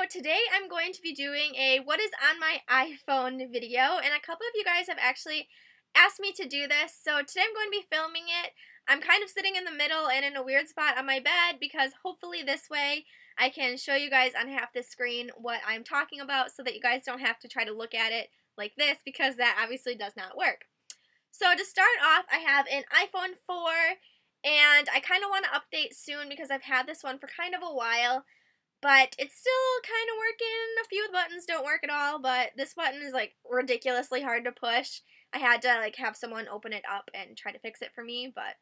today I'm going to be doing a what is on my iPhone video, and a couple of you guys have actually asked me to do this, so today I'm going to be filming it. I'm kind of sitting in the middle and in a weird spot on my bed because hopefully this way I can show you guys on half the screen what I'm talking about so that you guys don't have to try to look at it like this because that obviously does not work. So to start off, I have an iPhone 4 and I kind of want to update soon because I've had this one for kind of a while. But it's still kind of working. A few of the buttons don't work at all, but this button is like ridiculously hard to push. I had to like have someone open it up and try to fix it for me, but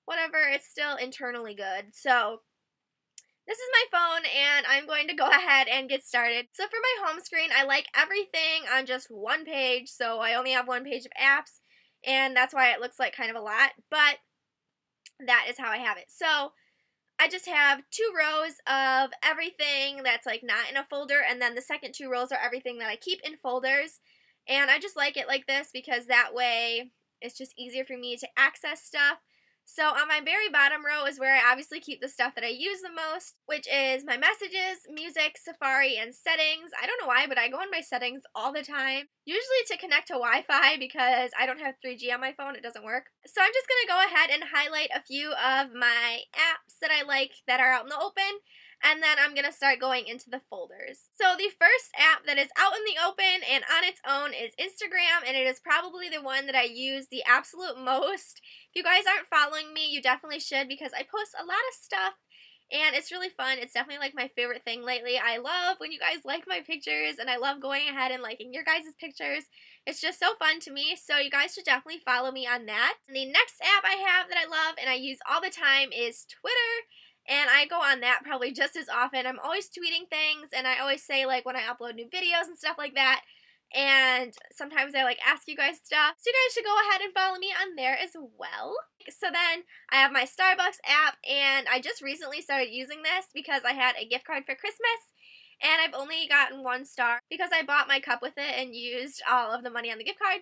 whatever, it's still internally good. So this is my phone and I'm going to go ahead and get started. So for my home screen, I like everything on just one page, so I only have one page of apps, and that's why it looks like kind of a lot, but that is how I have it. So I just have 2 rows of everything that's like not in a folder, and then the second 2 rows are everything that I keep in folders. And I just like it like this because that way it's just easier for me to access stuff. So on my very bottom row is where I obviously keep the stuff that I use the most, which is my messages, music, Safari, and settings. I don't know why, but I go in my settings all the time, usually to connect to Wi-Fi because I don't have 3G on my phone, it doesn't work. So I'm just going to go ahead and highlight a few of my apps that I like that are out in the open, and then I'm going to start going into the folders. So the first app that is out in the open and on its own is Instagram, and it is probably the one that I use the absolute most. If you guys aren't following me, you definitely should because I post a lot of stuff and it's really fun. It's definitely like my favorite thing lately. I love when you guys like my pictures and I love going ahead and liking your guys' pictures. It's just so fun to me, so you guys should definitely follow me on that. And the next app I have that I love and I use all the time is Twitter. And I go on that probably just as often. I'm always tweeting things, and I always say like when I upload new videos and stuff like that. And sometimes I like ask you guys stuff. So you guys should go ahead and follow me on there as well. So then I have my Starbucks app, and I just recently started using this because I had a gift card for Christmas. And I've only gotten 1 star because I bought my cup with it and used all of the money on the gift card.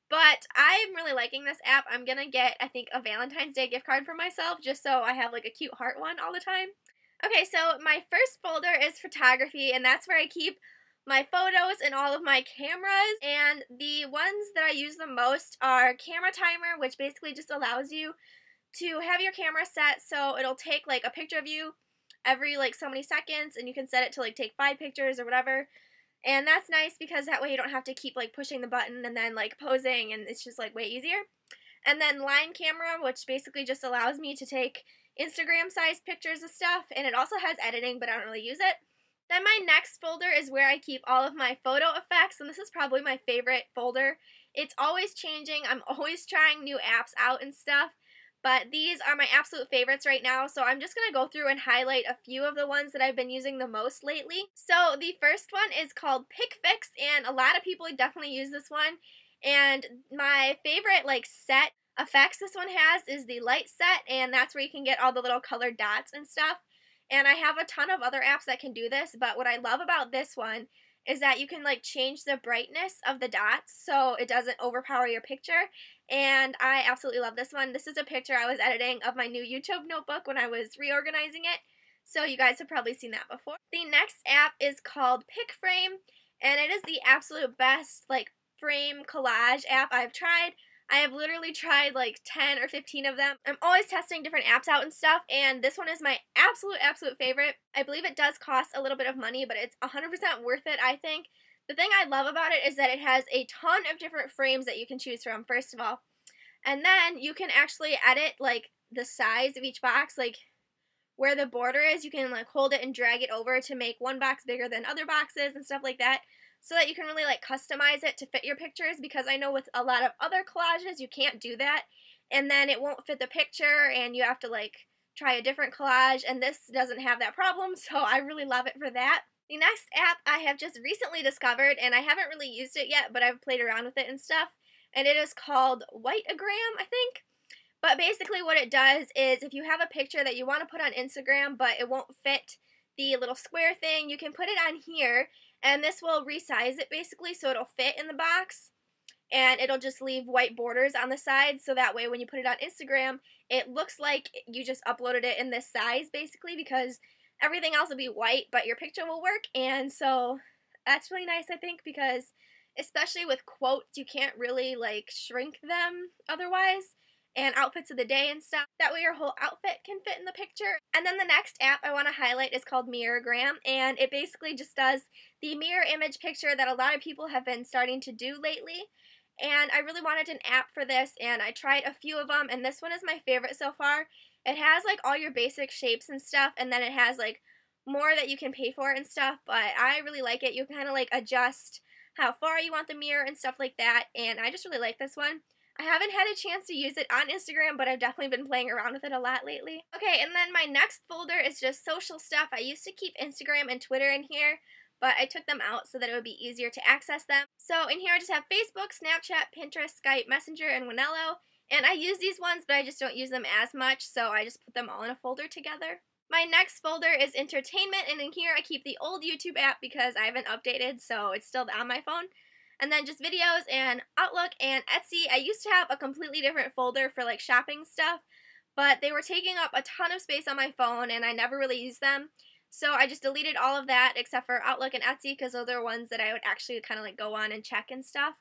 But I'm really liking this app. I'm going to get, I think, a Valentine's Day gift card for myself just so I have like a cute heart one all the time. Okay, so my first folder is photography, and that's where I keep my photos and all of my cameras. And the ones that I use the most are camera timer, which basically just allows you to have your camera set so it'll take like a picture of you every like so many seconds, and you can set it to like take 5 pictures or whatever. And that's nice because that way you don't have to keep like pushing the button and then like posing, and it's just like way easier. And then line camera, which basically just allows me to take Instagram sized pictures of stuff, and it also has editing, but I don't really use it. Then my next folder is where I keep all of my photo effects, and this is probably my favorite folder. It's always changing. I'm always trying new apps out and stuff. But these are my absolute favorites right now, so I'm just going to go through and highlight a few of the ones that I've been using the most lately. So the first one is called PicFix, and a lot of people definitely use this one. And my favorite like set effects this one has is the light set, and that's where you can get all the little colored dots and stuff. And I have a ton of other apps that can do this, but what I love about this one is that you can like change the brightness of the dots so it doesn't overpower your picture, and I absolutely love this one. This is a picture I was editing of my new YouTube notebook when I was reorganizing it, so you guys have probably seen that before. The next app is called PicFrame, and it is the absolute best like frame collage app I've tried. I have literally tried like 10 or 15 of them. I'm always testing different apps out and stuff, and this one is my absolute favorite. I believe it does cost a little bit of money, but it's 100% worth it, I think. The thing I love about it is that it has a ton of different frames that you can choose from, first of all. And then you can actually edit like the size of each box, like where the border is, you can like hold it and drag it over to make one box bigger than other boxes and stuff like that, so that you can really like customize it to fit your pictures, because I know with a lot of other collages you can't do that, and then it won't fit the picture and you have to like try a different collage, and this doesn't have that problem, so I really love it for that. The next app I have just recently discovered, and I haven't really used it yet, but I've played around with it and stuff, and it is called Whiteagram, I think. But basically what it does is if you have a picture that you want to put on Instagram but it won't fit the little square thing, you can put it on here, and this will resize it basically so it'll fit in the box, and it'll just leave white borders on the sides, so that way when you put it on Instagram it looks like you just uploaded it in this size basically, because everything else will be white, but your picture will work. And so that's really nice, I think, because especially with quotes, you can't really like shrink them otherwise, and outfits of the day and stuff. That way your whole outfit can fit in the picture. And then the next app I want to highlight is called Mirrorr, and it basically just does the mirror image picture that a lot of people have been starting to do lately. And I really wanted an app for this, and I tried a few of them, and this one is my favorite so far. It has like all your basic shapes and stuff, and then it has like more that you can pay for and stuff, but I really like it. You can kind of like adjust how far you want the mirror and stuff like that, and I just really like this one. I haven't had a chance to use it on Instagram, but I've definitely been playing around with it a lot lately. Okay, and then my next folder is just social stuff. I used to keep Instagram and Twitter in here, but I took them out so that it would be easier to access them. So in here I just have Facebook, Snapchat, Pinterest, Skype, Messenger, and Wanello. And I use these ones, but I just don't use them as much, so I just put them all in a folder together. My next folder is entertainment, and in here I keep the old YouTube app because I haven't updated, so it's still on my phone. And then just videos and Outlook and Etsy. I used to have a completely different folder for like shopping stuff, but they were taking up a ton of space on my phone and I never really used them. So I just deleted all of that except for Outlook and Etsy because those are ones that I would actually kind of like go on and check and stuff.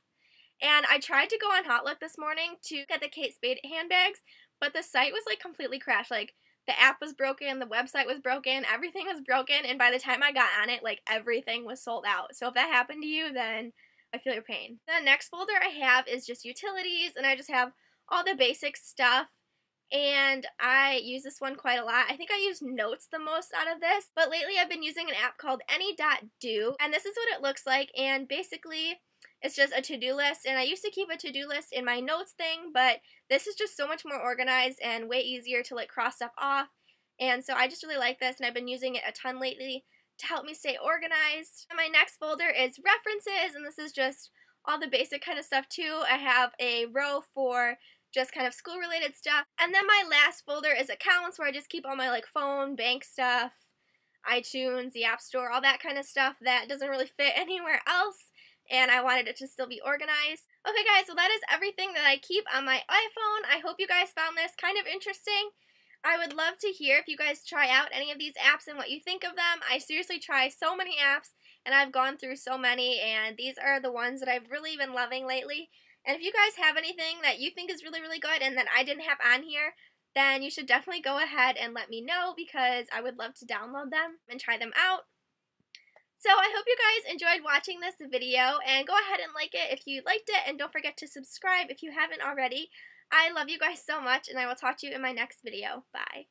And I tried to go on Outlook this morning to get the Kate Spade handbags, but the site was like completely crashed. Like the app was broken, the website was broken, everything was broken, and by the time I got on it, like everything was sold out. So if that happened to you, then I feel your pain. The next folder I have is just utilities, and I just have all the basic stuff, and I use this one quite a lot. I think I use notes the most out of this, but lately I've been using an app called any.do, and this is what it looks like, and basically it's just a to-do list, and I used to keep a to-do list in my notes thing, but this is just so much more organized and way easier to like cross stuff off, and so I just really like this, and I've been using it a ton lately to help me stay organized. And my next folder is references, and this is just all the basic kind of stuff too. I have a row for just kind of school related stuff. And then my last folder is accounts, where I just keep all my like phone, bank stuff, iTunes, the App Store, all that kind of stuff that doesn't really fit anywhere else, and I wanted it to still be organized. Okay guys, so that is everything that I keep on my iPhone. I hope you guys found this kind of interesting. I would love to hear if you guys try out any of these apps and what you think of them. I seriously try so many apps, and I've gone through so many, and these are the ones that I've really been loving lately. And if you guys have anything that you think is really, really good and that I didn't have on here, then you should definitely go ahead and let me know, because I would love to download them and try them out. So I hope you guys enjoyed watching this video, and go ahead and like it if you liked it, and don't forget to subscribe if you haven't already. I love you guys so much, and I will talk to you in my next video. Bye.